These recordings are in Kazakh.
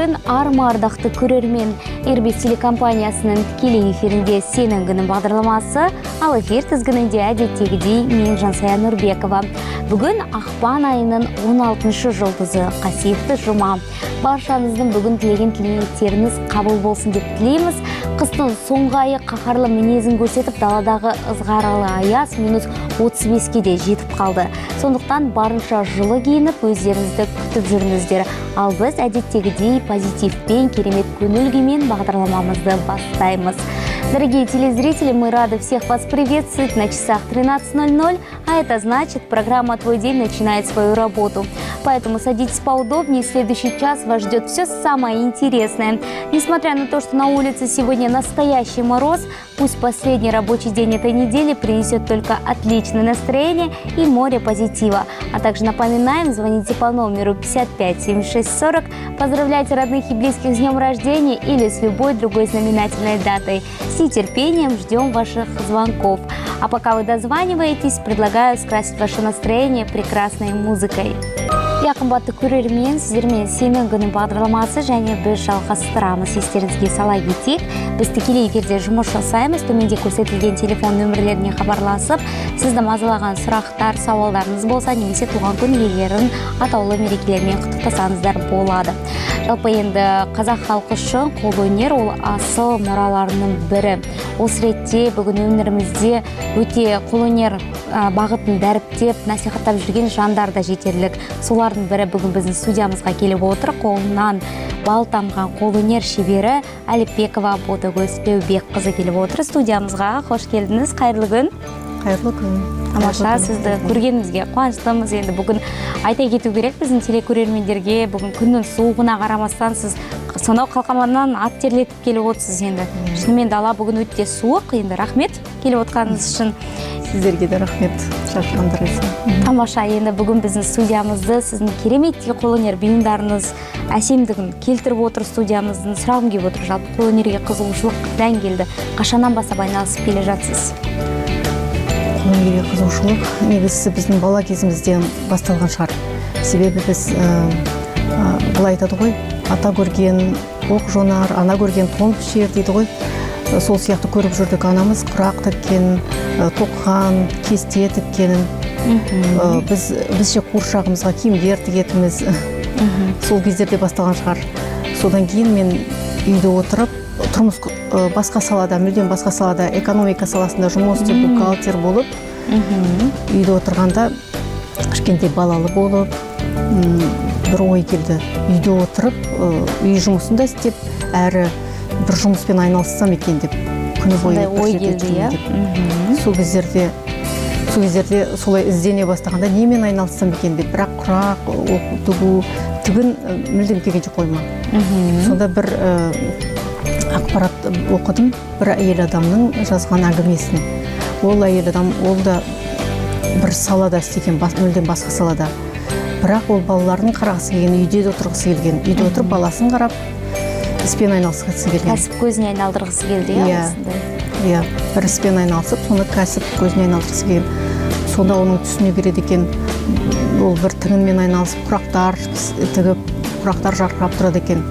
күн армардақты көрермен Ирбис телекомпаниясының тікелей эфирінде сенің күнің бағдарламасы, ал эфир тізгінінде әдеттегідей мен Жансая Нұрбекова. Бүгін ақпан айының 16 жұлдызы, қасиетті жұма. Баршаңыздың бүгін тілеген тілектеріңіз қабыл болсын деп тілейміз. Қыстың соңғы айы қаһарлы мінезін көрсетіп, даладағы ызғаралы аяз минус 35-ке де жетіп қалды. Сондықтан барынша жылы киініп, өздеріңізді күтіп жүріңіздер. Ал біз әдеттегідей позитивпен, керемет көңіл-күймен бағдарламамызды бастаймыз. Дорогие телезрители, мы рады всех вас приветствовать на часах 13:00, а это значит, программа «Твой день» начинает свою работу. Поэтому садитесь поудобнее, следующий час вас ждет все самое интересное. Несмотря на то, что на улице сегодня настоящий мороз, пусть последний рабочий день этой недели принесет только отличное настроение и море позитива. А также напоминаем, звоните по номеру 55 76 40, поздравляйте родных и близких с днем рождения или с любой другой знаменательной датой. С нетерпением ждем ваших звонков. А пока вы дозваниваетесь, предлагаю скрасить ваше настроение прекрасной музыкой. Я қымбатты көрермен, сіздермен сенің күнің бағдарламасы және біз жалғастырамыз. Естеріңізге сала кетейік. Біз тікелей эфирде жұмыс жасаймыз. Төменде көрсетілген телефон нөмірлеріне хабарласып, сізді мазалаған сұрақтар, сауалдарыңыз болса, немесе туған күн иелерін атаулы мерекелермен құттықтасаңыздар болады. Жалпы енді қазақ халқы үшін қолөнер ол асыл мұраларының бірі. Осы ретте бүгін өмірімізде өте қолөнер бағытын дәріптеп, насихаттап жүрген жандар да жетерлік. Солардың бірі бүгін біздің студиямызға келіп отыр. Қолынан бал тамған қолөнер шебері Әліпбекова Ботагөз Тілеубекқызы келіп отыр. Студиямызға қош келдіңіз. Қайырлы күн. Қайырлы күн. Тамаша, сізді көргенімізге қуаныштымыз. Енді бүгін айта кету керек біздің телекөрермендерге, бүгін күннің суығына қарамастан сіз сонау қалқаманнан ат терлетіп келіп отырсыз. Енді шынымен дала бүгін өте суық. Енді рахмет келіп отқаныңыз үшін. Сіздерге де рахмет шақырғандарыңыз үшін. Тамаша, енді бүгін біздің студиямызды сіздің кереметтей қолөнер бұйымдарыңыз әсемдігін келтіріп отыр студиямыздың. Сұрағым келіп отыр, жалпы қолөнерге қызығушылық қайдан келді? Қашаннан бастап айналысып келе жатсыз? Қолөнерге қызығушылық негізі біздің бала кезімізден басталған шығар. Себебі біз былай айтады ғой, ата көрген оқ жонар, ана көрген тон пішер дейді ғой. Сол сияқты көріп жүрдік. Анамыз құрақ тіккен, тоққан, кесте тіккенін. Біздше қуыршағымызға киімдер тігетіміз. Сол кездерде басталған шығар. Содан кейін мен үйде отырып, тұрмыс басқа салада, мүлдем басқа салада, экономика саласында жұмыс істеп, бухгалтер болып, үйде отырғанда кішкентай балалы болып, бір ой келді. Үйде отырып, үй жұмысында істеп, әрі бір жұмыспен айналыссам екен деп, күні бойы ой келді, сол кездерде солай іздене бастағанда немен айналыссам екен деп, бірақ құрақ, тігу, тігін мүлдем келгенше қойма. Сонда бір ақпарат оқыдым, бір әйел адамның жазған әңгімесін. Ол әйел адам, ол да бір салада істеген, мүлдем басқа салада. Бірақ ол балаларын қарағысы келген, үйде де отырғысы келген, үйде отырып баласын қарап, іспен айналысқысы келген. Кәсіп көзіне айналдырғысы келді, иә, бір іспен айналысып, соны кәсіп көзіне айналдырғысы келген. Сонда оның түсіне береді екен, ол бір тігінмен айналысып, құрақтар тігіп, құрақтар жарқырап тұрады екен.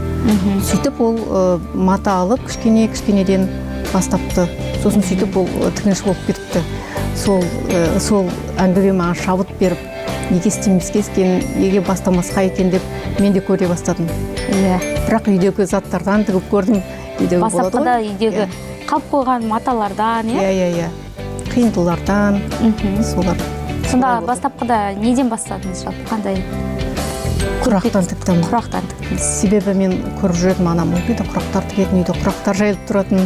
Сөйтіп ол мата алып, кішкенеден бастапты. Сосын сөйтіп ол тігінші болып кетіпті. Сол әңгіме маған шабыт беріп, неге істемеске екен, неге бастамасқа екен деп мен де көре бастадым. Бірақ үйдегі заттардан тігіп көрдім. Бастапқыда үйдегі қалып қойған маталардан, қиындылардан, солар. Сонда бастапқыда неден бастадыңыз жалпы? Қандай? Құрақтан тіктім. Құрақтан тіктім. Себебі мен көріп жүрдім, анам үйде құрақтар тігетін, үйде құрақтар жайылып тұратын.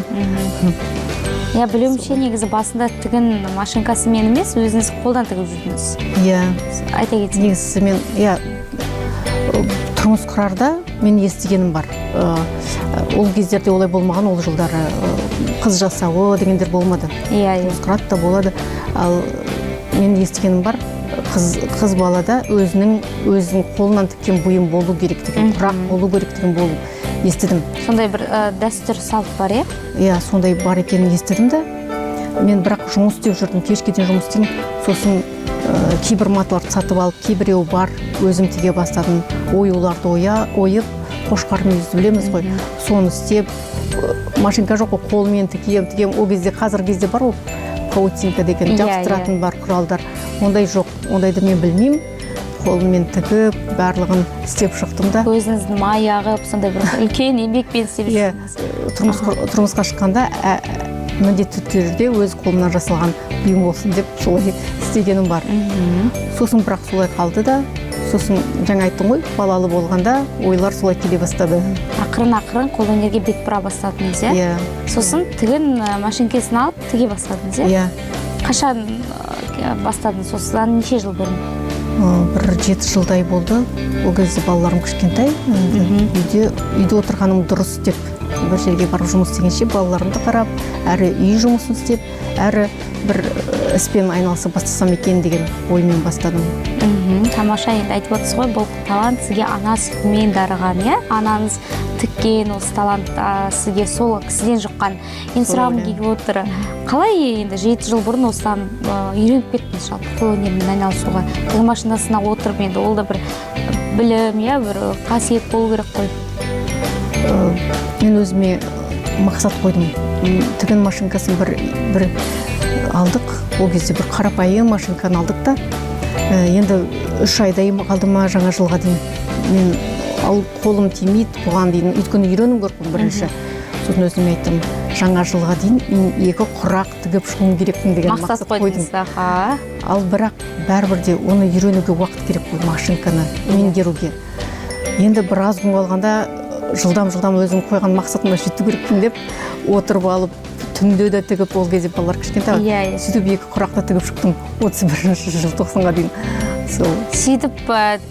Білуімше негізі басында тігін машинкасымен емес, өзіңіз қолдан тігіп жүрдіңіз. Айта кетсеңіз. Негізі мен, тұрмыс құрарда мен естігенім бар. Ол кездерде олай болмаған, ол жылдары қыз жасауы дегендер болмады. Тұрмыс құрат та болады. Ал мен естігенім бар, қыз балада өзінің қолынан тіккен бұйым болу керек деген, құрақ болу керек деген болу естідім. Сондай бір дәстүр салт бар, сондай бар екенін естідім да. Мен бірақ жұмыс істеп жүрдім, кешке дейін жұмыс істеймін. Сосын кейбір маталарды сатып алып, кейбіреу бар, өзім тіге бастадым. Оюларды ойып, қошқар мүйізді білеміз ғой, соны істеп, машинка жоқ қой, қолмен тігем, ол кезде қазіргі кезде бар ол паутинка деген жабыстыратын бар құралдар, ондай жоқ, ондайды мен білмеймін, қолмен тігіп барлығын істеп шықтым да. Өзіңіздің май ағып, сондай бір үлкен еңбекпен істеп жүрсіз. Тұрмысқа шыққанда міндетті түрде өз қолымнан жасалған бұйым болсын деп солай істегенім бар. Сосын бірақ солай қалды да, сосын жаңа айттым ғой, балалы болғанда ойлар солай келе бастады. Ақырын қолөнерге бет бұра бастадыңыз, иә? Сосын тігін машинкесін алып тіге бастадыңыз, иә? Қашан бастадыңыз, осыдан неше жыл бұрын? Бір 7 жылдай болды. Ол кезде балаларым кішкентай. Үйде отырғаным дұрыс деп, бір жерге барып жұмыс істегенше балаларымды қарап, әрі үй жұмысын істеп, әрі бір іспен айналыса бастасам екен деген оймен бастадым. Тамаша, енді айтып отырсыз ғой, бұл талант сізге ана сүтімен дарыған, иә? Анаңыз тіккен осы талант сізге сол кісіден жұққан. Енді сұрағым келіп отыр. Қалай енді 7 жыл бұрын осыдан үйреніп кеттіңіз жалпы қолөнермен айналысуға? Тігін машинасына отырып, енді ол да бір білім, иә, бір қасиет болу керек қой. Мен өзіме мақсат қойдым. Тігін машинкасын бір алдық. Ол кезде бір қарапайым машинканы алдық та. Енді 3 айдай қалды ма жаңа жылға дейін. Мен қолым тимейді бұған дейін. Өйткені үйренім көрдім бірінші. Сосын өзіме айттым, жаңа жылға дейін 2 құрақ тігіп шығуым керекпін деген мақсат қойдым. Ал бірақ бәрібір де оны үйренуге уақыт керек қой, машинканы меңгеруге. Енді біраз күн қалғанда жылдам өзім қойған мақсатыма жету керекпін деп отырып алып, түнде де тігіп, ол кезде балалар кішкентай. Сөйтіп 2 құрақты тігіп шықтым 31 желтоқсанға дейін. Сөйтіп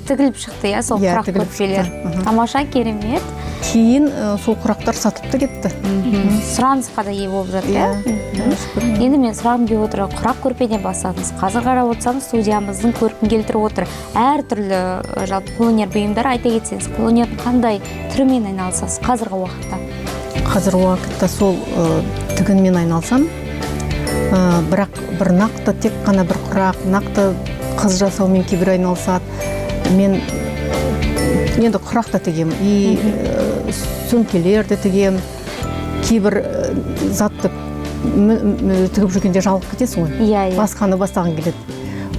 тігіліп шықты, иә, сол құрақ көрпелер. Тамаша, керемет. Кейін сол құрақтар сатып та кетті. Сұранысқа да ие болып жатыр, иә? Енді мен сұрағым келіп отыр, құрақ көрпеден бастадыңыз. Қазір қарап отырсаңыз, студиямыздың көркін келтіріп отыр. Әртүрлі жалпы қолөнер бұйымдар, айта кетсеңіз, қолөнердің қандай түрімен айналысасыз қазіргі уақытта? Қазіргі уақытта сол тігінмен айналсам, бірақ бір нақты тек қана бір құрақ, нақты қыз жасаумен кейбір айналысады. Мен енді құрақ та тігем, сөмкелер де тігем, кейбір затты тігіп жүргенде жалып кетесің ғой. Басқаны бастағың келеді.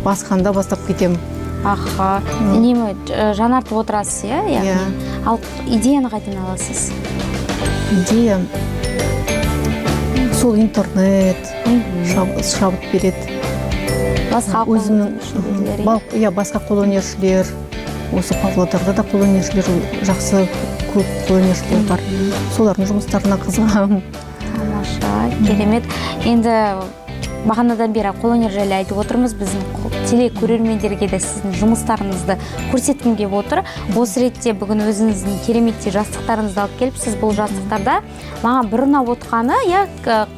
Басқанда бастап кетем. Аха, үнемі жаңартып отырасыз, иә? Ал идеяны қайдан аласыз? Идея сол интернет шабыт береді. Басқа қолөнершілер? Басқа қолөнершілер. Осы Павлодарда да қолөнершілер жақсы, көп қолөнершілер бар. Солардың жұмыстарына қызығамын. Тамаша, керемет. Енді бағанадан бері қолөнер жайлы айтып отырмыз. Біздің телекөрермендерге де сіздің жұмыстарыңызды көрсеткім келіп отыр. Осы ретте бүгін өзіңіздің кереметте жастықтарыңызды алып келіп, сіз бұл жастықтарда маған бір ұнап отқаны, иә,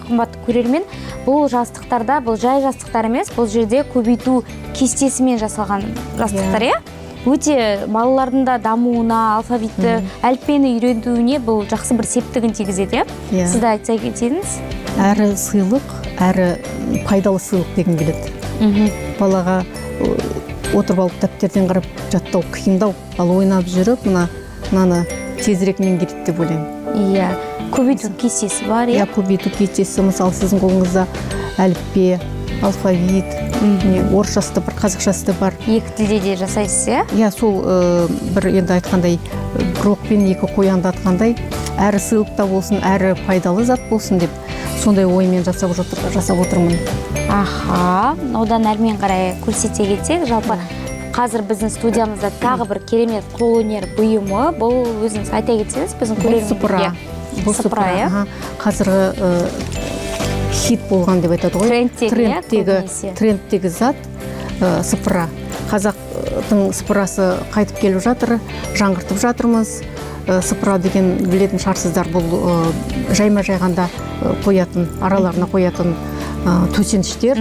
қымбатты көрермен, бұл жастықтарда, бұл жай жастықтар емес, бұл жерде көбейту кестесімен жасалған жастықтар, иә? Өте балалардың да дамуына, алфавитті, әліппені үйренуіне бұл жақсы бір септігін тигізеді, иә? Сізді айтса кетсеңіз? Әрі сыйлық, әрі пайдалы сыйлық деген келеді. Балаға отырып алып дәптерден қарап жаттау қиындау, ал ойнап жүріп, мынаны тезірек меңгереді деп ойлаймын. Иә, көбейту кестесі бар, иә? Көбейту кестесі, мысалы сіздің қолыңызда әліппе, алфавит, орысшасы да бар, қазақшасы да бар. 2 тілде де жасайсыз, иә? Иә, сол бір енді айтқандай, бір оқпен 2 қоянды атқандай, әрі сыйлықта болсын, әрі пайдалы зат болсын деп, сондай оймен жасап отырмын. Аха, одан әрмен қарай көрсете кетсек, жалпы қазір біздің студиямызда тағы бір керемет қолөнер бұйымы, бұл өзіңіз айта кетсеңіз, біздің көрермендерге. Бұл сыпыра, иә? Қазіргі хит болған деп айтады ғой. Трендтегі зат сыпыра. Қазақтың сыпырасы қайтып келіп жатыр, жаңғыртып жатырмыз. Сыпыра деген білетін шығарсыздар, бұл жайма жайғанда қоятын, араларына қоятын төсеніштер,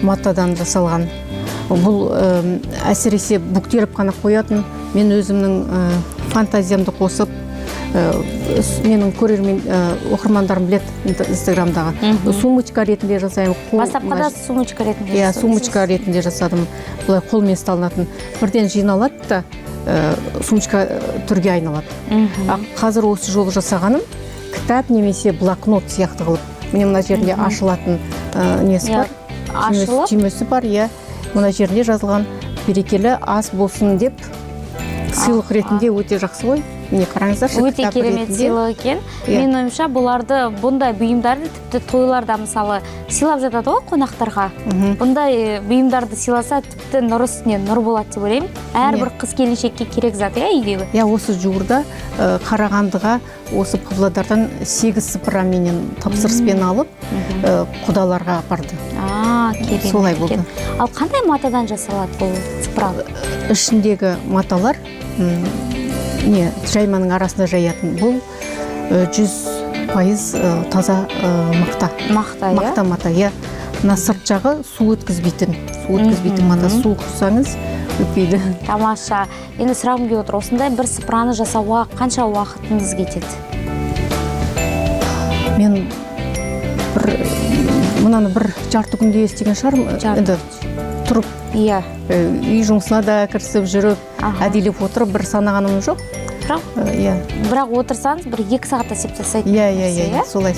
матадан жасалған. Бұл әсіресе бүктеліп қана қоятын. Мен өзімнің фантазиямды қосып, менің көрермен оқырмандарым біледі инстаграмдағы. Сумочка ретінде жасаймын. Бастапқыда сумочка ретінде жасадым. Сумочка ретінде жасадым. Бұлай қолмен ұсталынатын. Бірден жиналады да, сумочка түрге айналады. Қазір осы жолы жасағаным кітап немесе блокнот сияқты қылып. Міне мына жерінде ашылатын несі бар, түймесі бар, иә. Мына жерінде жазылған берекелі ас болсын деп сыйлық ретінде өте жақсы ғой. Міне қараңыздаршы, өте керемет сыйлық екен. Мен ойымша бұларды, бұндай бұйымдарды тіпті тойларда мысалы сыйлап жатады ғой қонақтарға. Бұндай бұйымдарды сыйласа тіпті нұр үстіне нұр болады деп ойлаймын. Әрбір қыз келіншекке керек зат, иә, үйдегі. Иә, осы жуырда Қарағандыға осы Павлодардан 8 сыпыра менен тапсырыспен алып, құдаларға апарды. Керемет. Солай болды. Ал қандай матадан жасалады бұл сыпыра? Ішіндегі маталар жайманың арасында жаятын. Бұл 100% таза мақта. Мақта, иә? Мақта мата, иә. Мына сырт жағы су өткізбейтін мата. Су құсаңыз өтпейді. Тамаша. Енді сұрағым келіп отыр, осындай бір сыпыраны жасауға қанша уақытыңыз кетеді? Мен мынаны бір жарты күнде естіген шығармын. Енді тұрып, үй жұмысына да кірісіп жүріп, әдейлеп отырып бір санағаным жоқ. Бірақ отырсаңыз бір 2 сағатта сеп тастайды. Иә, солай.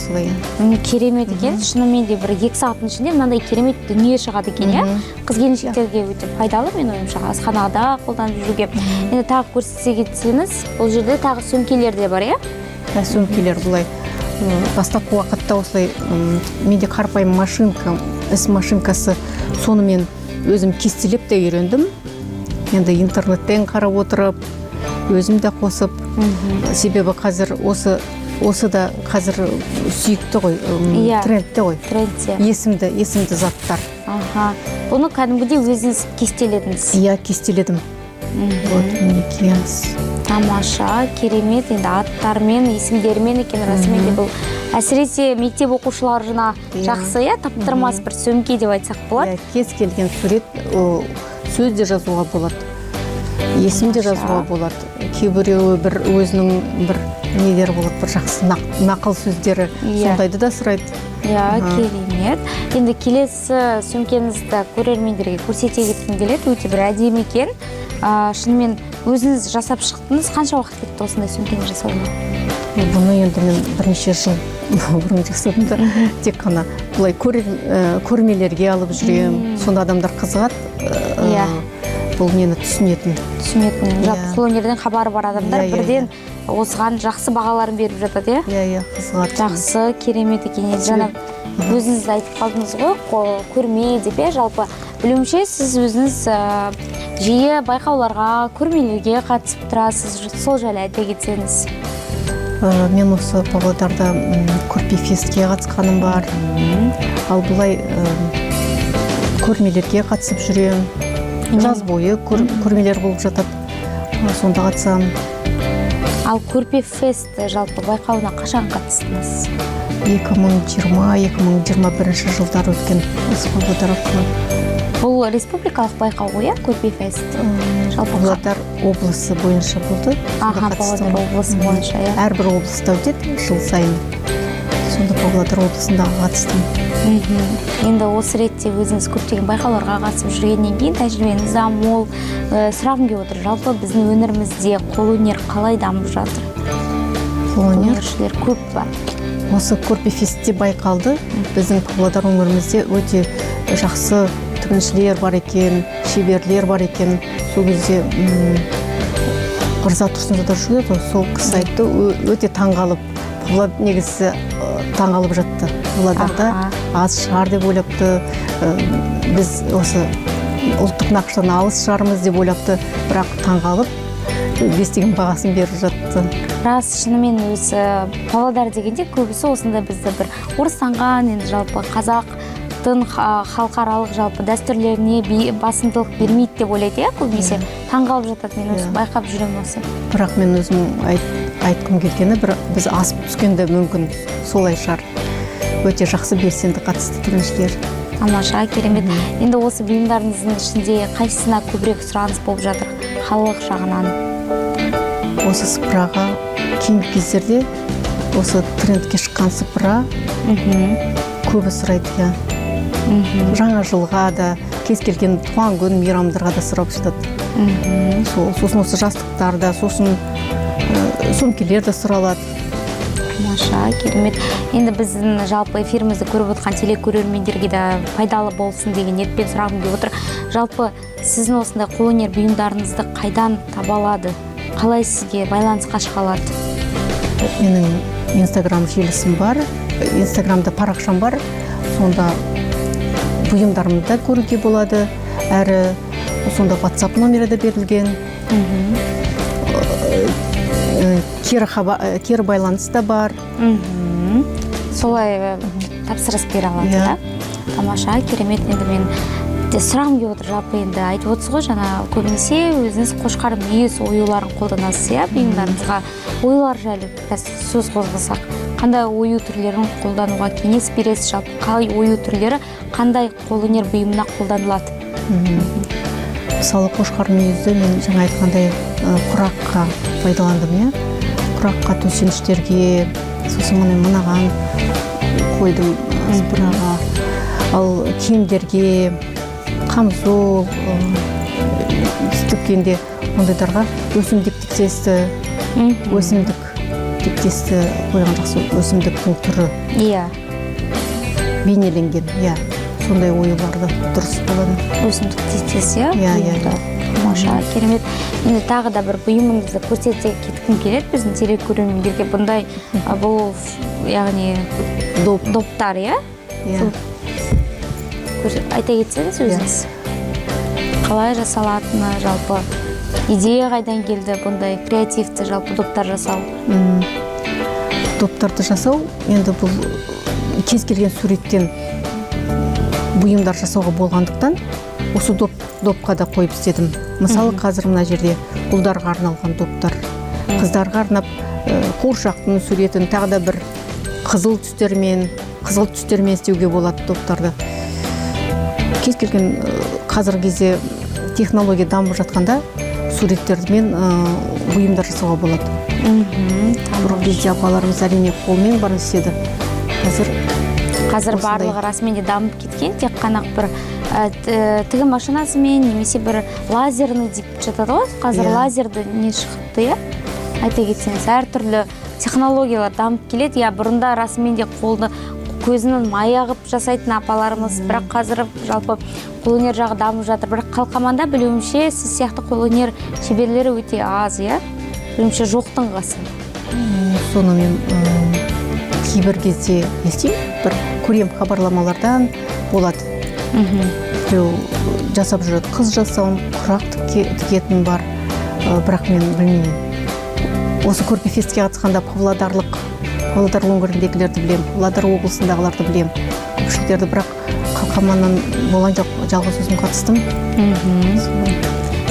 Керемет екен, шынымен де бір 2 сағаттың ішінде мынандай керемет дүние шығады екен, иә? Қыз келіншектерге өте пайдалы, мен ойымша, асханада қолданып жүруге. Енді тағы көрсете кетсеңіз, бұл жерде тағы сөмкелер де бар, иә? Сөмкелер бұлай бастапқы уақытта осылай менде қарапайым машинка, іс машинкасы, соны мен өзім кестелеп те үйрендім. Енді интернеттен қарап отырып, өзім де қосып, себебі қазір осы да қазір сүйікті ғой, трендте ғой. Есімді заттар. Бұны кәдімгідей өзіңіз кестеледіңіз? Иә, кестеледім. Тамаша, керемет, енді аттармен, есімдермен екен расымен де бұл. Әсіресе мектеп оқушыларына жақсы, таптырмас бір сөмке деп айтсақ болады. Кез келген сурет сөз де жазуға болады, есім де жазуға болады. Кейбіреуі бір өзінің бір нелері болады, бір жақсы нақыл сөздері, сондайды да сұрайды. Керемет. Енді келесі сөмкемізді көрермендерге көрсете кеткім келеді, өте бір әдемі екен. Шынымен өзіңіз жасап шықтыңыз, қанша уақыт кетті осындай сөмкені жасауға? Бұны енді мен бірнеше жыл бұрын жасадым да, тек қана бұлай көрмелерге алып жүрем, сонда адамдар қызығады, бұл мені түсінетін. Жалпы қолөнерден хабары бар адамдар бірден осыған жақсы бағаларын беріп жатады, иә? Қызығады. Жақсы, керемет екен. Жаңа өзіңіз айтып қалдыңыз ғой, көрме деп, жалпы білуімше сіз өзіңіз жиі байқауларға, көрмелерге қатысып тұрасыз, сол жайлы айта кетсеңіз. Мен осы Павлодарда көрпе фестке қатысқаным бар. Ал бұлай көрмелерге қатысып жүрем. Жаз бойы көрмелер болып жатады. Сонда қатысам. Ал көрпе фест жалпы байқауына қашан қатыстыңыз? 2020-2021 жылдар өткен осы Павлодар арқылы. Бұл республикалық байқау ғой, көрпе фест? Павлодар облысы бойынша болды. Павлодар облысы бойынша, иә. Әрбір облыста өтеді жыл сайын. Сонда Павлодар облысындағы қатыстым. Енді осы ретте өзіңіз көптеген байқауларға қатысып жүргеннен кейін тәжірибеңіз мол. Сұрағым келіп отыр, жалпы біздің өңірімізде қолөнер қалай дамып жатыр? Қолөнершілер көп па? Осы көрпе фестте байқалды. Біздің Павлодар өңірімізде өте жақсы тігіншілер бар екен, шеберлер бар екен. Сол кезде Рза Тұрсынзада жүреді, сол кісі айтты, өте таңғалып, негізі таңғалып жатты. Павлодарда аз шығар деп ойлапты, біз осы ұлттық нақыштан алыс шығармыз деп ойлапты, бірақ таңғалып, бестеген бағасын беріп жатты. Рас, шынымен өзі Павлодар дегенде көбісі осында бізді бір орыстанған, енді жалпы қазақтың халықаралық жалпы дәстүрлеріне басымдылық бермейді деп ойлайды, көбінесе таңғалып жатады, мен өзі байқап жүрем осы. Бірақ мен өзім айтқым келгені, біз асып түскенде мүмкін солай шығар. Өте жақсы белсенді қатысты тігіншілер. Тамаша, керемет. Енді осы бұйымдарыңыздың ішінде қайсысына көбірек сұраныс болып жатыр халық жағынан? Осы сыпыраға кейінгі кездерде осы трендке шыққан сыпыра көбі сұрайды. Жаңа жылға да, кез келген туған күн, мейрамдарға да сұрап жатады. Сосын осы жастықтарда, сосын сөмкелер де сұралады. Тамаша, керемет. Енді біздің жалпы эфирімізді көріп отқан телекөрермендерге де пайдалы болсын деген ниетпен сұрағым келіп отыр. Жалпы сіздің осындай қолөнер бұйымдарыңызды қайдан таба алады? Қалай сізге байланысқа шыға алады? Менің инстаграм желісім бар, инстаграмда парақшам бар, сонда бұйымдарымды көруге болады, әрі сонда WhatsApp номері де берілген. Кері байланыс да бар. Солай тапсырыс бере алады, да? Тамаша, керемет. Енді мен сұрағым келіп отыр, жалпы енді айтып отырсыз ғой, жаңа көбінесе өзіңіз қошқар мүйіз оюларын қолданасыз, иә, бұйымдарыңызға. Оюлар жайлы сөз қозғасақ, қандай ою түрлерін қолдануға кеңес бересіз? Жалпы қалай ою түрлері қандай қолөнер бұйымына қолданылады? Мысалы, қошқар мүйізді мен жаңа айтқандай құраққа пайдаландым, иә. Құраққа, төсеніштерге, сосын мынаған қойдым аспыраға, ал киімдерге, қамзол, тіккенде ондайларға өсімдік тіктесті, қойған жақсы өсімдіктің түрі бейнеленген, сондай оюларды дұрыс болады. Өсімдік тіктесі, иә. Тамаша, керемет. Енді тағы да бір бұйымыңызды көрсете кеткім келеді біздің телекөрермендерге. Бұндай бұл, яғни доптар, иә? Айта кетсеңіз өзіңіз. Қалай жасалатыны, жалпы идея қайдан келді бұндай креативті жалпы доптар жасау? Доптарды жасау, енді бұл кез келген суреттен бұйымдар жасауға болғандықтан, осы допқа да қойып істедім. Мысалы, қазір мына жерде ұлдарға арналған доптар, қыздарға арнап қуыршақтың суретін тағы да бір қызыл түстермен істеуге болады доптарды. Кез келген қазіргі кезде технология дамып жатқанда суреттермен бұйымдар жасауға болады. Бұрын кезде апаларымыз әрине қолмен барын істеді. Қазір барлығы расымен де дамып кеткен, тек қана бір тігін машинасымен немесе бір лазерный деп жатады ғой. Қазір лазерді не шықты, иә? Айта кетсеңіз, әртүрлі технологиялар дамып келеді. Бұрында расымен де қолды көзінің мая қып жасайтын апаларымыз, бірақ қазір жалпы қолөнер жағы дамып жатыр. Бірақ қалқаманда білуімше сіз сияқты қолөнер шеберлері өте аз, иә? Білуімше жоқтың қасы. Соны мен кейбір кезде естимін, бір көрем хабарламалардан болады. Біреу жасап жүреді, қыз жасауын, құрақ тігетін бар, бірақ мен білмеймін. Осы көрпе-фестке қатысқанда Павлодар өңіріндегілерді білем, Павлодар облысындағыларды білем. Көпшіліктерді, бірақ қалқаманнан болған жоқ, жалғыз өзім қатыстым.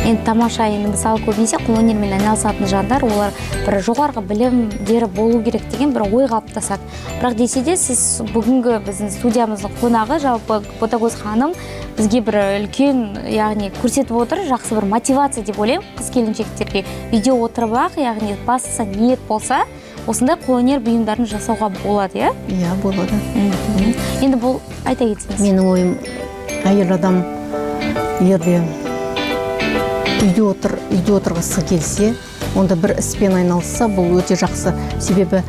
Енді тамаша, енді мысалы көбінесе қолөнермен айналысатын жандар, олар бір жоғарғы білімдері болу керек деген бір ой қалыптасады. Бірақ десе де сіз бүгінгі біздің студиямыздың қонағы, жалпы Ботагөз ханым бізге бір үлкен, яғни көрсетіп отыр, жақсы бір мотивация деп ойлаймын қыз келіншектерге. Үйде отырып ақ, яғни бастысы ниет болса, осындай қолөнер бұйымдарын жасауға болады, иә? Иә, болады. Енді бұл айта кетсеңіз. Менің ойым, әйел адам егер үйде отырғысы келсе, онда бір іспен айналысса, бұл өте жақсы. Себебі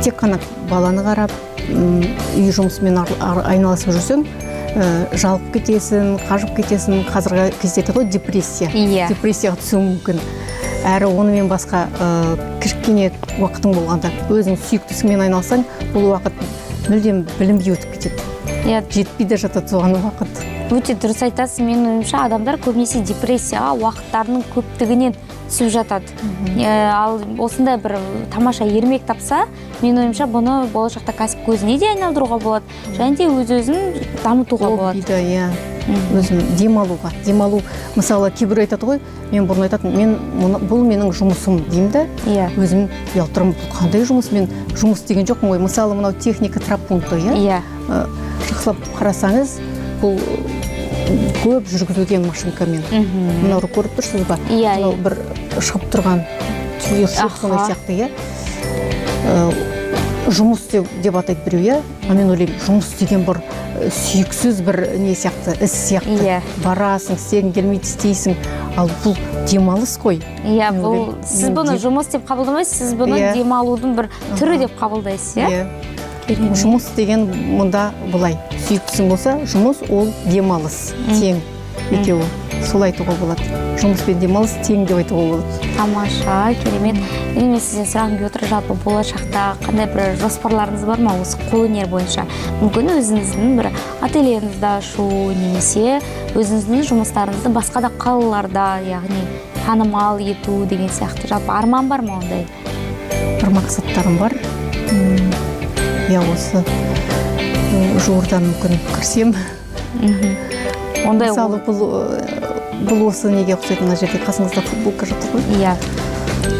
тек қана баланы қарап, үй жұмысымен айналысып жүрсең, жалып кетесің, қажып кетесің. Қазіргі кезде ғой депрессия. Депрессияға түсуі мүмкін. Әрі онымен басқа кішкене уақытың болғанда өзің сүйіктісімен айналсаң, бұл уақыт мүлдем білімге өтіп кетеді. Жетпей де жатады соған уақыт. Өте дұрыс айтасыз. Менің ойымша адамдар көбінесе депрессияға уақыттарының көптігінен түсіп жатады. Ал осындай бір тамаша ермек тапса, менің ойымша бұны болашақта кәсіп көзіне де айналдыруға болады, және де өз-өзін дамытуға болады. Өзім демалу. Мысалы, кейбір айтады ғой, мен бұрын айтатын, бұл менің жұмысым деймін де, өзім ұялтырым, қандай жұмыс, мен жұмыс деген жоқпын ғой. Мысалы, мынау техника травмпункты, жақсылап қарасаңыз, бұл көп жүргізілген машинкамен. Мынау көріп тұрсыз ба? Мынау бір шығып тұрған түйіршік сондай сияқты, жұмыс деп атайды біреу, а мен ойлаймын, жұмыс деген бір сүйіксіз бір не сияқты, іс сияқты. Иә. Барасың, істегің келмейді, істейсің. Ал бұл демалыс қой. Иә, бұл сіз бұны жұмыс деп қабылдамайсыз, сіз бұны демалудың бір түрі деп қабылдайсыз, иә? Жұмыс деген мұнда былай, сүйіктісің болса, жұмыс ол демалыс, тең екеуі. Солай айтуға болады. Жұмыс пен демалыс тең деп айтуға болады. Тамаша, керемет. Мен сізден сұрағым келіп отыр, жалпы болашақта қандай бір жоспарларыңыз бар ма осы қолөнер бойынша? Мүмкін өзіңіздің бір ательеңізді ашу немесе өзіңіздің жұмыстарыңызды басқа да қалаларда, яғни танымал ету деген сияқты жалпы арман бар ма ондай? Бір мақсаттарым бар. Я осы жуырдан мүмкін кірсем. Мысалы, бұл осы неге ұқсайды, мына жерде қасыңызда футболка жатыр ғой? Иә.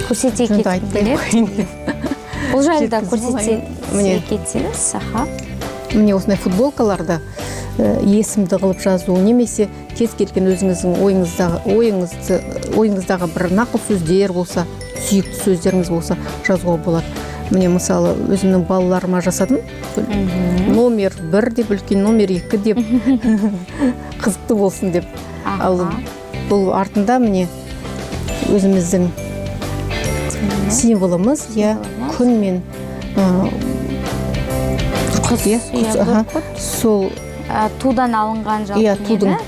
Көрсете кеткенде. Бұл жайлы да көрсете кетсеңіз, аха. Міне осындай футболкаларда есімді қылып жазу, немесе кез келген өзіңіздің ойыңыздағы бір нақыл сөздер болса, сүйікті сөздеріңіз болса жазуға болады. Міне мысалы өзімнің балаларыма жасадым. Номер 1 деп, үлкен номер 2 деп, қызықты болсын деп. Ал бұл артында міне өзіміздің символымыз, күн мен сол тудан алынған жалпы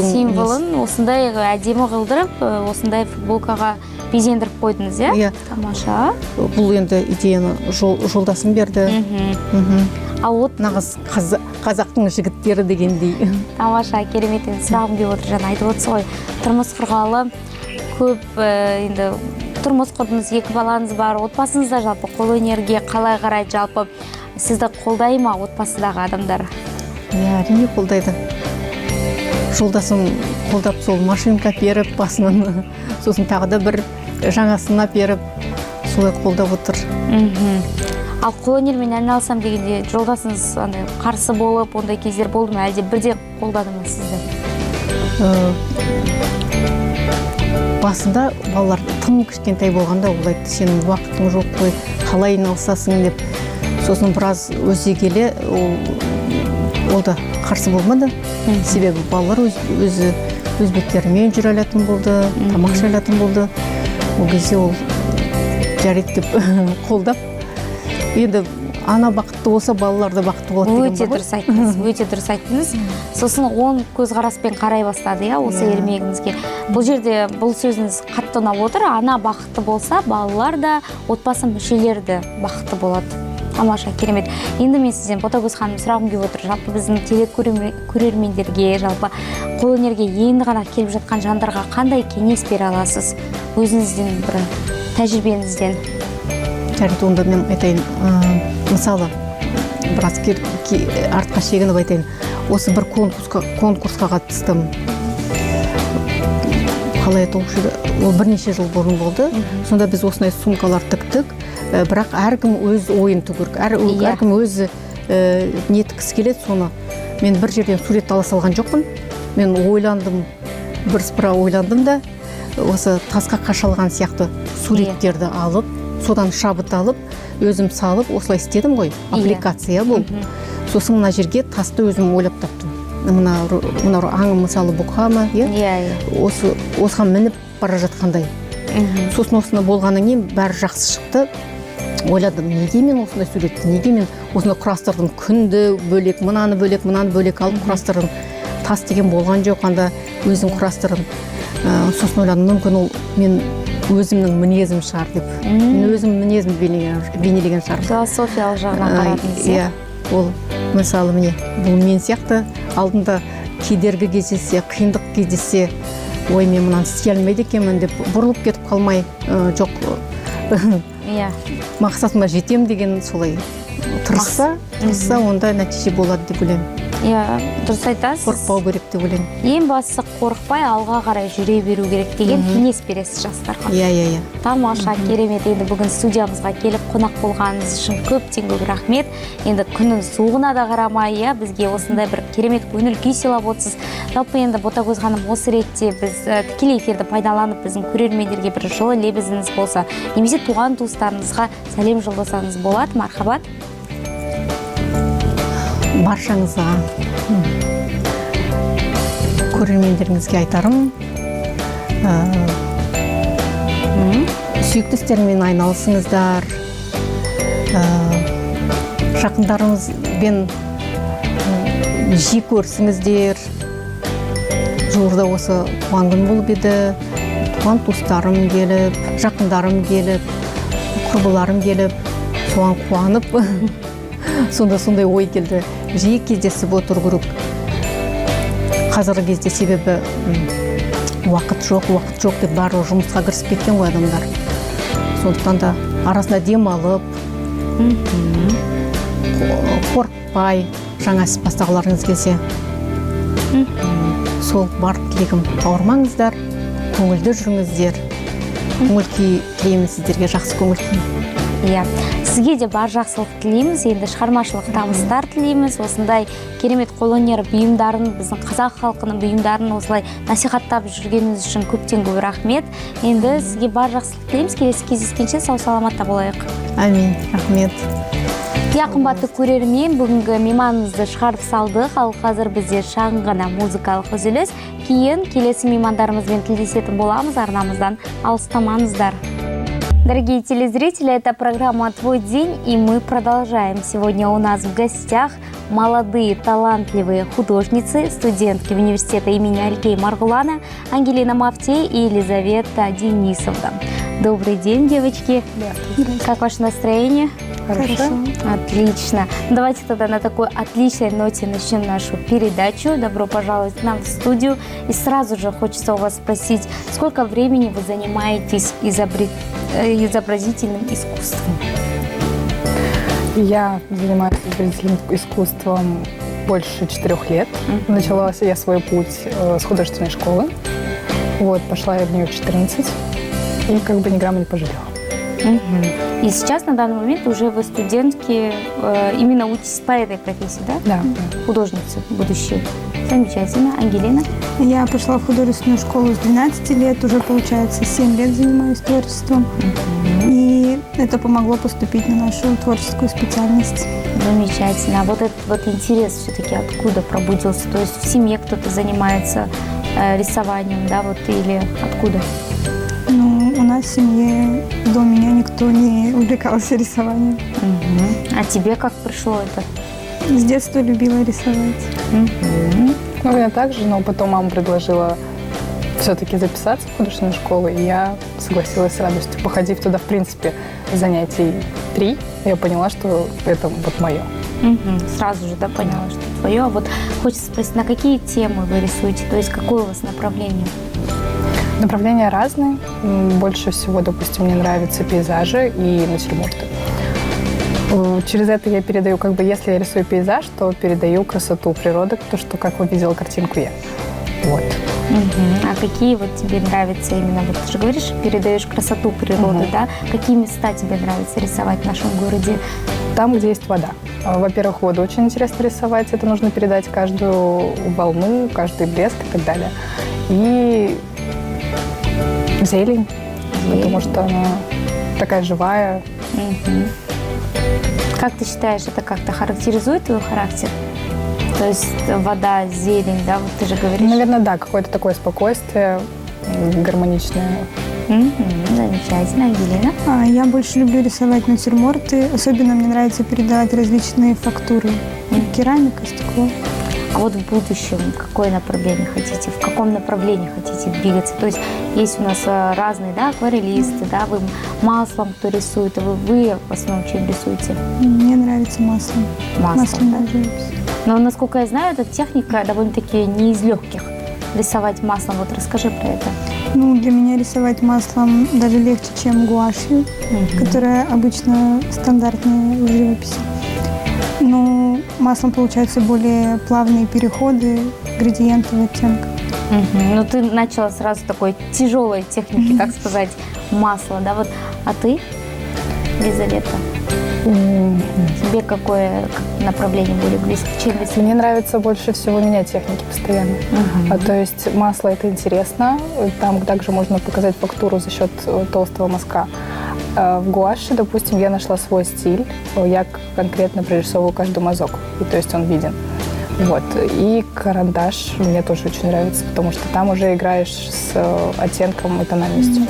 символын осындай әдемі қылдырып, осындай футболкаға безендіріп қойдыңыз, иә? Тамаша. Бұл енді идеяны жолдасым берді. Нағыз қазақтың жігіттері дегендей. Тамаша, керемет. Сұрағым келіп отыр, жаңа айтып отырсыз ғой. Тұрмыс құрғалы көп, енді тұрмыс құрдыңыз, 2 балаңыз бар, отбасыңызда жалпы қолөнерге қалай қарайды, жалпы сізді қолдай ма отбасыдағы адамдар? Иә, әрине қолдайды. Жолдасым қолдап сол машинка беріп, басынан сосын тағы да бір жаңасына беріп, солай қолдап отыр. Ал қолөнермен айналысам дегенде жолдасыңыз қарсы болып, ондай кездер болды ма, әлде бірден қолдады ма сізді? Басында балалар тым кішкентай болғанда ол айтты, сенің уақытың жоқ қой, қалай айналысасың деп. Сосын біраз өсе келе ол да қарсы болмады. Себебі балалар өз беттерімен жүре алатын болды, тамақ іше алатын болды. Ол кезде ол жарайды деп қолдап. Енді ана бақытты болса, балалар да бақытты болады деген бар ғой. Өте дұрыс айттыңыз. Сосын оң көзқараспен қарай бастады, осы ермегіңізге. Бұл жерде бұл сөзіңіз қатты ұнап отыр. Ана бақытты болса, балалар да, отбасы мүшелері де бақытты болады. Тамаша, керемет. Енді мен сізден Ботагөз ханым сұрағым келіп отыр. Жалпы біздің телекөрермендерге, жалпы қолөнерге енді ғана келіп жатқан жандарға қандай кеңес бере аласыз? Өзіңізден бір тәжірибеңізден. Жарайды, онда мен айтайын. Мысалы, біраз артқа шегініп айтайын. Осы бір конкурсқа қатыстым. Қалай айтушы, ол бірнеше жыл бұрын болды. Сонда біз осындай сумкалар тіктік. Бірақ әркім өз ойын түгірік. Әркім өзі не тікісі келеді, соны. Мен бір жерден сурет ала салған жоқпын. Мен ойландым, бірсыпыра ойландым да, осы тасқа қашалған сияқты суреттерді алып, содан шабыт алып, өзім салып, осылай істедім ғой. Аппликация бұл. Сосын мына жерге тасты өзім ойлап таптым. Мына аңым мысалы бұқама, осыған мініп бара жатқандай. Сосын осыны болғаннан кейін бәрі жақсы шықты. Ойладым, неге мен осындай суретті, неге мен осыны құрастырдым, күнді бөлек, мынаны бөлек алып құрастырдым. Тас деген болған жоқ, анда өзім құрастырдым. Сосын ойладым, мүмкін ол мен өзімнің мінезім шығар деп. Мен өзім мінезім бейнелеген шығар. Философиялық жағынан қарадыңыз. Ол мысалы міне, бұл мен сияқты алдында кедергі кездессе, қиындық кездессе, ой, мен мұнан істей алмайды екенмін деп бұрылып кетіп қалмай, жоқ, мақсатыма жетем деген солай тырысса, онда нәтиже болады деп ойлаймын. Дұрыс айтасыз. Қорықпау керек деп ойлаймын. Ең бастысы қорықпай алға қарай жүре беру керек деген кеңес бересіз жастарға. Тамаша, керемет. Енді бүгін студиямызға келіп қонақ болғаныңыз үшін көптен көп рахмет. Енді күннің суығына да қарамай, бізге осындай бір керемет көңіл күй сыйлап отырсыз. Жалпы енді Ботагөз ханым, осы ретте біз тікелей эфирді пайдаланып, біздің көрермендерге бір жылы лебізіңіз болса, немесе туған туыстарыңызға сәлем жолдасаңыз болады. Мархабат. баршаңызға көрермендеріңізге айтарым, сүйікті істермен айналысыңыздар, жақындарыңызбен жиі көрісіңіздер. Жуырда осы туған күн болып еді, туған туыстарым келіп, жақындарым келіп, құрбыларым келіп, соған қуанып, сондай ой келді. Жиі кездесіп отыру керек. Қазіргі кезде себебі уақыт жоқ деп барлығы жұмысқа кірісіп кеткен ғой адамдар. Сондықтан да арасында демалып, қорықпай жаңа іс бастағыларыңыз келсе, сол бар тілегім, ауырмаңыздар, көңілді жүріңіздер. Көңіл күй тілеймін сіздерге, жақсы көңіл күй. Иә, сізге де бар жақсылық тілейміз, енді шығармашылық табыстар тілейміз. Осындай керемет қолөнер бұйымдарын, біздің қазақ халқының бұйымдарын осылай насихаттап жүргеніңіз үшін көптен көп рахмет. Енді сізге бар жақсылық тілейміз. Келесі кездескенше сау саламатта болайық. Әмин, рахмет. Иә, қымбатты көрермен, бүгінгі мейманымызды шығарып салдық. Ал қазір бізде шағын ғана музыкалық үзіліс. Кейін келесі меймандарымызбен тілдесетін боламыз. Арнамыздан алыстамаңыздар. Дорогие телезрители, это программа «Твой день», и мы продолжаем. Сегодня у нас в гостях молодые, талантливые художницы, студентки университета имени Алькей Маргулана Ангелина Мафтей и Елизавета Денисовна. Добрый день, девочки. Здравствуйте. Как ваше настроение? Хорошо. Отлично. Давайте тогда на такой отличной ноте начнем нашу передачу. Добро пожаловать к нам в студию. И сразу же хочется у вас спросить, сколько времени вы занимаетесь изобразительным искусством? Я занимаюсь изобразительным искусством больше 4 лет. Начала я свой путь с художественной школы. Вот, пошла я в нее в 14 и ни грамма не пожалела. И сейчас, на данный момент, уже вы студентки, именно учитесь по этой профессии, да? Да. Художницы будущие. Замечательно. Ангелина? Я пошла в художественную школу с 12 лет, уже, получается, 7 лет занимаюсь творчеством. И это помогло поступить на нашу творческую специальность. Замечательно. А вот этот вот интерес все-таки откуда пробудился? То есть в семье кто-то занимается рисованием, да, вот, или откуда? Ну, у нас в семье до меня никто не увлекался рисованием. А тебе как пришло это? С детства любила рисовать. Ну, я также, но потом мама предложила все-таки записаться в художественную школу, и я согласилась с радостью. Походив туда, в принципе, занятий 3, я поняла, что это вот мое. Сразу же, да, поняла, что твое. А вот хочется спросить, на какие темы вы рисуете? То есть какое у вас направление? Направления разные. Больше всего, допустим, мне нравятся пейзажи и натюрморты. Через это я передаю, если я рисую пейзаж, то передаю красоту природы, то, что как увидела картинку я. Вот. А какие вот тебе нравятся именно, вот ты же говоришь, передаешь красоту природы, да? Какие места тебе нравится рисовать в нашем городе? Там, где есть вода. Во-первых, воду очень интересно рисовать, это нужно передать каждую волну, каждый блеск и так далее. И зелень, потому что она такая живая. Как ты считаешь, это как-то характеризует твой характер? То есть вода, зелень, да, вот ты же говоришь. Наверное, да, какое-то такое спокойствие, гармоничное. Замечательно. Ангелина? Я больше люблю рисовать натюрморты. Особенно мне нравится передавать различные фактуры. Керамика, стекло. А вот в будущем какое направление хотите? В каком направлении хотите двигаться? То есть есть у нас разные, да, акварелисты, да, вы маслом кто рисует, а вы в основном чем рисуете? Мне нравится маслом. Маслом, да? живопись. Но, насколько я знаю, эта техника довольно-таки не из легких. Рисовать маслом, вот расскажи про это. Ну, для меня рисовать маслом даже легче, чем гуашью, которая обычно стандартная в живописи. Но маслом получаются более плавные переходы, градиенты в оттенках. Ну, ты начала сразу такой тяжелой техники, так сказать, масла, да, вот. А ты, Елизавета? Тебе какое направление более близко? Чем рисовать? Мне нравится больше всего менять техники постоянно. То есть масло – это интересно. Там также можно показать фактуру за счет толстого мазка. В гуаши, допустим, я нашла свой стиль. Я конкретно прорисовываю каждый мазок, и то есть он виден. Вот. И карандаш мне тоже очень нравится, потому что там уже играешь с оттенком и тональностью.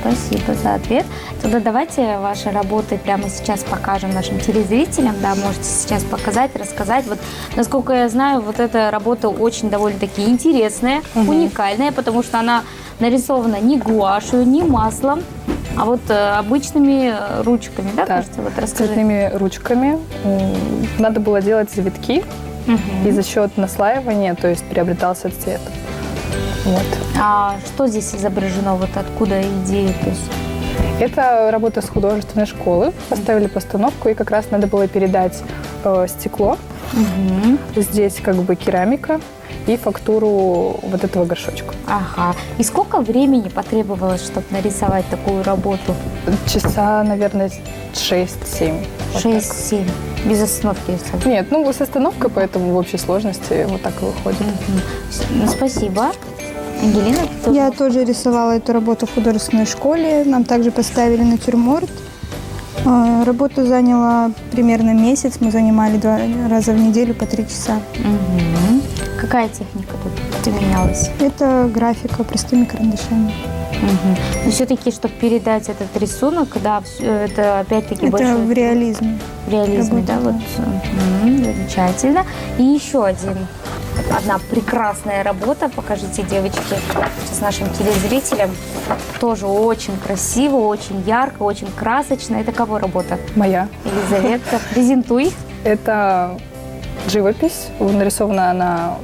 Спасибо за ответ. Тогда давайте ваши работы прямо сейчас покажем нашим телезрителям. Да, можете сейчас показать, рассказать. Вот, насколько я знаю, вот эта работа очень довольно-таки интересная, уникальная, потому что она нарисована не гуашью, не маслом, а вот обычными ручками, да, кажется? Вот расскажи. Цветными ручками. Надо было делать завитки, и за счет наслаивания, то есть приобретался цвет. Вот. А что здесь изображено? Вот откуда идея? То есть... Это работа с художественной школы. Поставили постановку, и как раз надо было передать стекло. Здесь как бы керамика и фактуру вот этого горшочка. Ага. И сколько времени потребовалось, чтобы нарисовать такую работу? Часа, наверное, 6-7. 6-7. Без остановки рисовать? Нет, ну с остановкой, поэтому в общей сложности вот так и выходит. Спасибо. Ангелина? Я тоже рисовала эту работу в художественной школе. Нам также поставили натюрморт. Работа заняла примерно месяц. Мы занимали 2 раза в неделю по 3 часа. Какая техника тут применялась? Это графика простыми карандашами. Но все-таки, чтобы передать этот рисунок, да, это опять-таки Это больше... в реализме. В реализме, да, вот. Замечательно. И еще одна прекрасная работа. Покажите, девочки, сейчас нашим телезрителям. Тоже очень красиво, очень ярко, очень красочно. Это кого работа? Моя. Елизавета. Презентуй. Это живопись. Нарисована она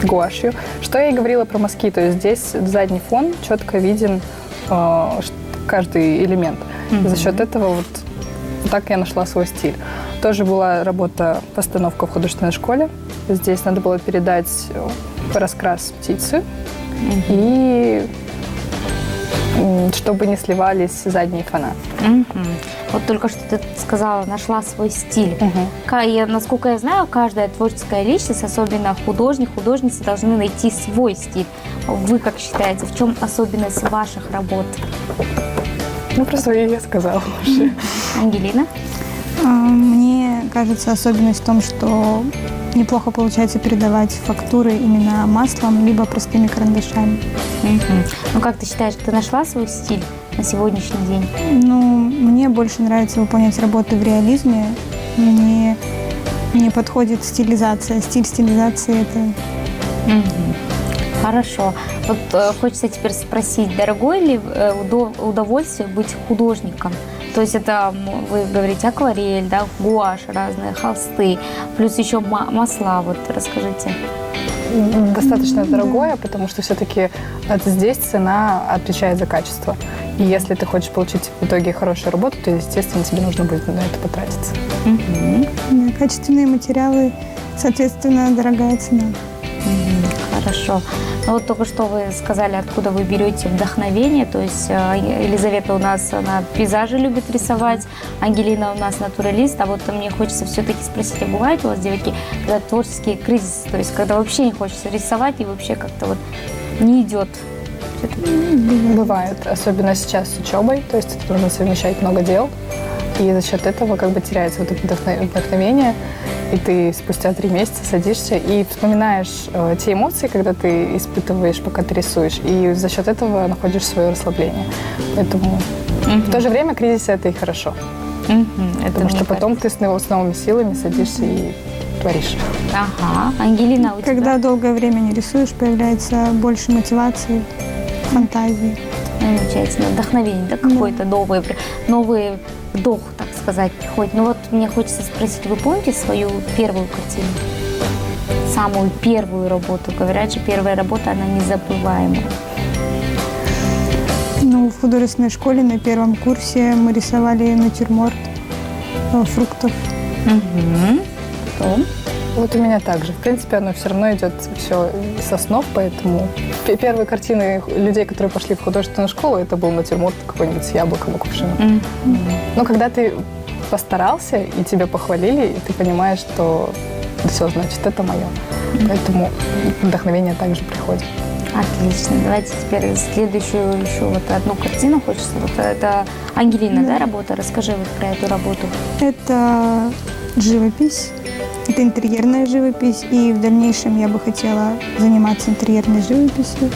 гуашью. Что я и говорила про мазки. То есть здесь задний фон четко виден каждый элемент. И за счет этого вот так я нашла свой стиль. Тоже была работа постановка в художественной школе. Здесь надо было передать раскрас птицы и чтобы не сливались задние фона. Вот только что ты сказала, нашла свой стиль. Насколько я знаю, каждая творческая личность, особенно художник, художницы, должны найти свой стиль. Вы как считаете, в чем особенность ваших работ? Ну, про свои я сказала уже. Ангелина? Мне кажется, особенность в том, что неплохо получается передавать фактуры именно маслом, либо простыми карандашами. Ну, как ты считаешь, ты нашла свой стиль на сегодняшний день? Ну, мне больше нравится выполнять работы в реализме. Мне не подходит стилизация. Стиль стилизации – это... Хорошо. Вот хочется теперь спросить, дорогое ли удовольствие быть художником? То есть это, вы говорите, акварель, да, гуашь, разные холсты, плюс еще масла. Вот расскажите. Достаточно дорогое, потому что все-таки здесь цена отвечает за качество. И если ты хочешь получить в итоге хорошую работу, то, естественно, тебе нужно будет на это потратиться. Да, качественные материалы, соответственно, дорогая цена. Хорошо. Ну вот только что вы сказали, откуда вы берете вдохновение. То есть Елизавета у нас, она пейзажи любит рисовать, Ангелина у нас натуралист. А вот мне хочется все-таки спросить, а бывает у вас, девочки, когда творческие кризисы, то есть когда вообще не хочется рисовать и вообще как-то вот не идет? Бывает, особенно сейчас с учебой, то есть это нужно совмещать много дел, и за счет этого как бы теряется вот это вдохновение, и ты спустя 3 месяца садишься и вспоминаешь те эмоции, когда ты испытываешь, пока ты рисуешь, и за счет этого находишь свое расслабление. Поэтому в то же время кризис – это и хорошо, потому что потом ты с новыми силами садишься и творишь. Ага. Ангелина, у тебя? Когда долгое время не рисуешь, появляется больше мотивации, фантазии. Замечательно. Вдохновение, да, какой-то новый вдох, так сказать, приходит. Ну вот мне хочется спросить, вы помните свою первую картину? Самую первую работу? Говорят же, первая работа, она незабываемая. Ну, в художественной школе на 1 курсе мы рисовали натюрморт фруктов. Потом? Вот у меня также. В принципе, оно все равно идет все с основ, поэтому первые картины людей, которые пошли в художественную школу, это был натюрморт какой-нибудь с яблоком и кувшином. Но когда ты постарался, и тебя похвалили, и ты понимаешь, что все, значит, это мое. Поэтому вдохновение также приходит. Отлично. Давайте теперь следующую еще вот одну картину хочется. Вот это Ангелина, да, работа? Расскажи вот про эту работу. Это живопись, это интерьерная живопись, и в дальнейшем я бы хотела заниматься интерьерной живописью,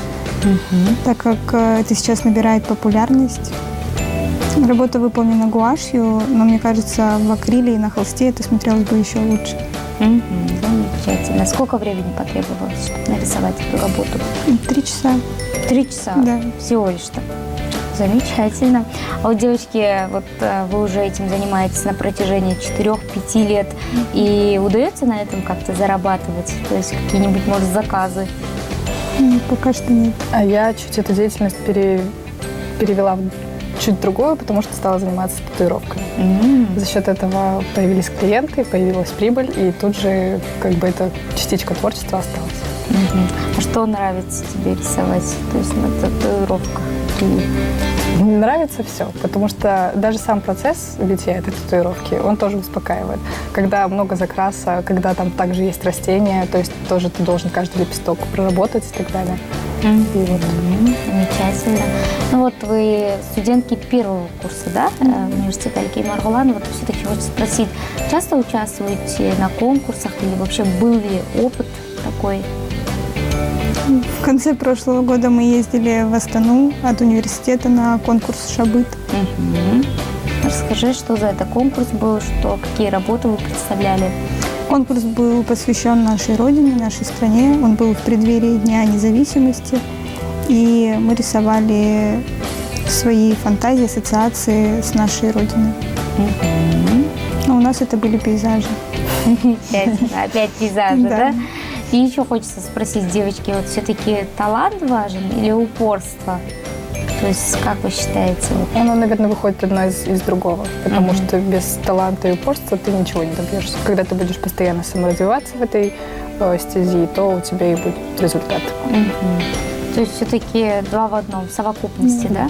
так как это сейчас набирает популярность. Работа выполнена гуашью, но мне кажется, в акриле и на холсте это смотрелось бы еще лучше. Замечательно. Сколько времени потребовалось, чтобы нарисовать эту работу? 3 часа. 3 часа? Да. Всего лишь-то. Замечательно. А вот, девочки, вот вы уже этим занимаетесь на протяжении 4-5 лет. И удается на этом как-то зарабатывать? То есть какие-нибудь, может, заказы? Пока что нет. А я чуть эту деятельность перевела в чуть другую, потому что стала заниматься татуировками. За счет этого появились клиенты, появилась прибыль, и тут же как бы эта частичка творчества осталась. А что нравится тебе рисовать? То есть на татуировках? Мне нравится все, потому что даже сам процесс битья этой татуировки, он тоже успокаивает. Когда много закраса, когда там также есть растения, то есть тоже ты должен каждый лепесток проработать и так далее. И вот. Замечательно. Ну вот вы студентки первого курса, да, университета Алексея Маргулана. Вот все-таки хочется спросить, часто участвуете на конкурсах или вообще был ли опыт такой? В конце прошлого года мы ездили в Астану от университета на конкурс «Шабыт». Расскажи, что за это конкурс был, какие работы вы представляли? Конкурс был посвящен нашей родине, нашей стране. Он был в преддверии Дня независимости. И мы рисовали свои фантазии, ассоциации с нашей родиной. Но у нас это были пейзажи. Опять пейзажи, да? И еще хочется спросить, девочки, вот все-таки талант важен или упорство? То есть, как вы считаете? Оно, наверное, выходит одно из другого, потому что без таланта и упорства ты ничего не добьешься. Когда ты будешь постоянно саморазвиваться в этой стези, то у тебя и будет результат. То есть все-таки 2 в 1 в совокупности, да?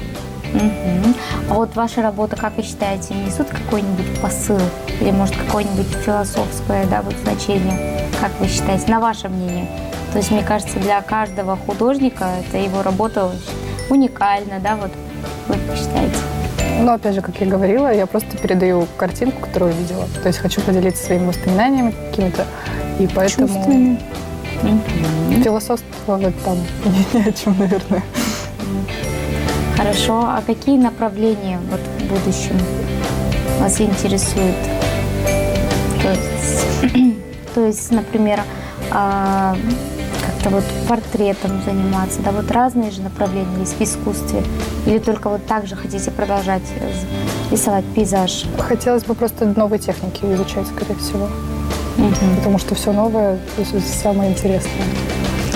А вот ваша работа, как вы считаете, несут какой-нибудь посыл или, может, какое-нибудь философское, да, вот значение? Как вы считаете, на ваше мнение? То есть, мне кажется, для каждого художника это его работа уникальна, да, вот вы считаете? Но, опять же, как я говорила, я просто передаю картинку, которую видела. То есть хочу поделиться своими воспоминаниями какими-то, и поэтому Чувствами. философствовать там ни о чем, наверное. Хорошо. А какие направления вот в будущем вас интересуют? То есть, например, как-то вот портретом заниматься, да, вот разные же направления есть в искусстве. Или только вот так же хотите продолжать рисовать пейзаж? Хотелось бы просто новые техники изучать, скорее всего. Потому что все новое – самое интересное.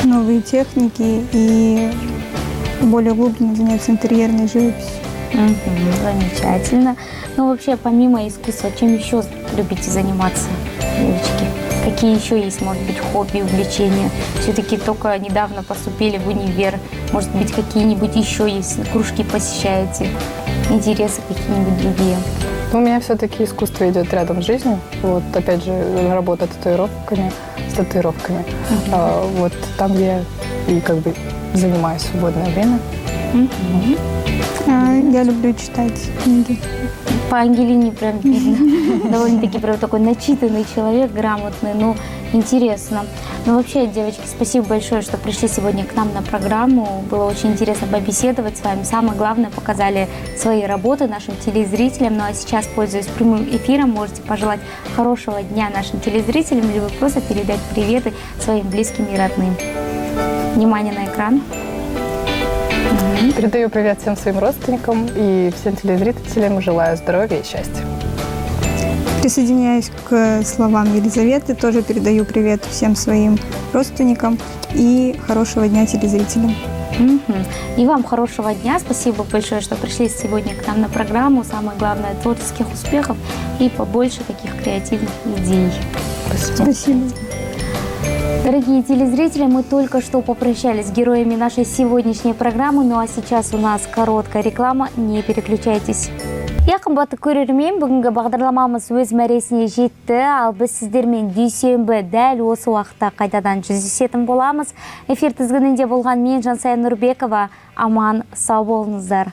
Новые техники и более углубленно заняться интерьерной живописью. Замечательно. Ну, вообще, помимо искусства, чем еще любите заниматься, девочки? Какие еще есть, может быть, хобби, увлечения? Все-таки только недавно поступили в универ. Может быть, какие-нибудь еще есть кружки посещаете? Интересы какие-нибудь другие? У меня все-таки искусство идет рядом с жизнью. Вот, опять же, работа с татуировками. Вот там я и как бы занимаюсь в свободное время. Я люблю читать книги. По Ангелине прям видно. Довольно-таки прям такой начитанный человек, грамотный, ну, интересно. Ну, вообще, девочки, спасибо большое, что пришли сегодня к нам на программу. Было очень интересно побеседовать с вами. Самое главное, показали свои работы нашим телезрителям. Ну, а сейчас, пользуясь прямым эфиром, можете пожелать хорошего дня нашим телезрителям, либо просто передать приветы своим близким и родным. Внимание на экран. Передаю привет всем своим родственникам и всем телезрителям. Желаю здоровья и счастья. Присоединяюсь к словам Елизаветы. Тоже передаю привет всем своим родственникам и хорошего дня телезрителям. И вам хорошего дня. Спасибо большое, что пришли сегодня к нам на программу. Самое главное, творческих успехов и побольше таких креативных идей. Спасибо. Дорогие телезрители, мы только что попрощались с героями нашей сегодняшней программы. Ну а сейчас у нас короткая реклама. Не переключайтесь. Қымбатты көрермен, бүгінгі бағдарламамыз өз мәресіне жетті. Ал біз сіздермен дүйсенбі дәл осы уақытта қайтадан жүздесетін боламыз. Эфир тізгінінде болған мен Жансая Нұрбекова. Аман сау болыңыздар.